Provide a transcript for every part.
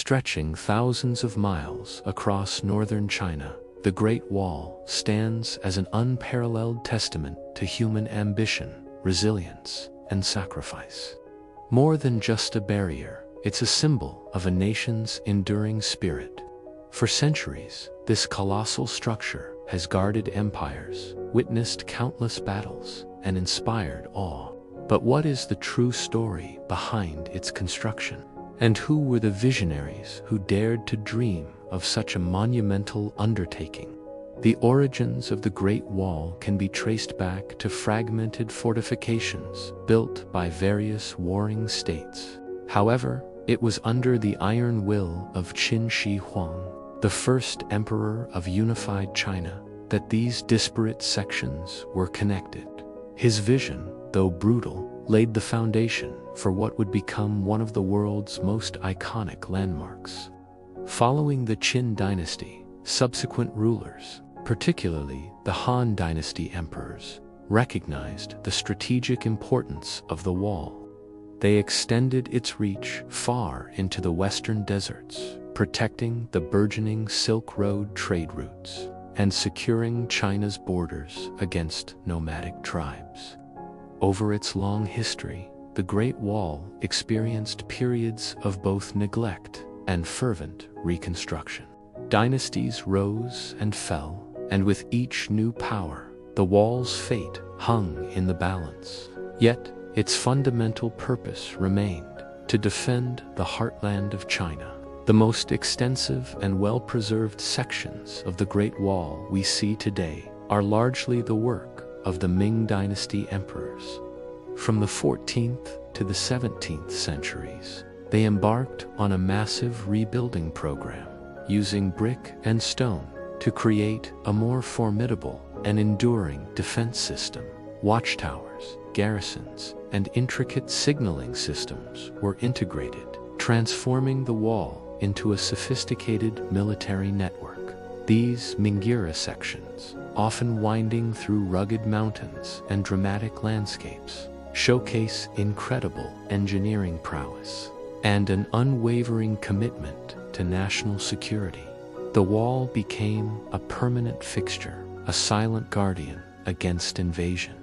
Stretching thousands of miles across northern China, the Great Wall stands as an unparalleled testament to human ambition, resilience, and sacrifice. More than just a barrier, it's a symbol of a nation's enduring spirit. For centuries, this colossal structure has guarded empires, witnessed countless battles, and inspired awe. But what is the true story behind its construction? And who were the visionaries who dared to dream of such a monumental undertaking? The origins of the Great Wall can be traced back to fragmented fortifications built by various warring states. However, it was under the iron will of Qin Shi Huang, the first emperor of unified China, that these disparate sections were connected. His vision, though brutal, laid the foundation for what would become one of the world's most iconic landmarks. Following the Qin dynasty, subsequent rulers, particularly the Han dynasty emperors, recognized the strategic importance of the wall. They extended its reach far into the western deserts, protecting the burgeoning Silk Road trade routes and securing China's borders against nomadic tribes. Over its long history, the Great Wall experienced periods of both neglect and fervent reconstruction. Dynasties rose and fell, and with each new power, the wall's fate hung in the balance. Yet, its fundamental purpose remained: to defend the heartland of China. The most extensive and well-preserved sections of the Great Wall we see today are largely the work of the Ming Dynasty emperors. From the 14th to the 17th centuries, they embarked on a massive rebuilding program, using brick and stone to create a more formidable and enduring defense system. Watchtowers, garrisons, and intricate signaling systems were integrated, transforming the wall into a sophisticated military network. These Mingyura sections, often winding through rugged mountains and dramatic landscapes, showcase incredible engineering prowess and an unwavering commitment to national security. The wall became a permanent fixture, a silent guardian against invasion.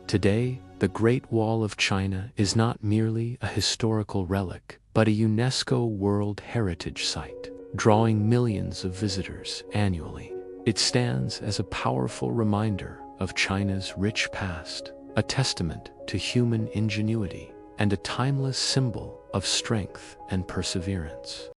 Today, the Great Wall of China is not merely a historical relic, but a UNESCO World Heritage Site, drawing millions of visitors annually. It stands as a powerful reminder of China's rich past, a testament to human ingenuity, and a timeless symbol of strength and perseverance.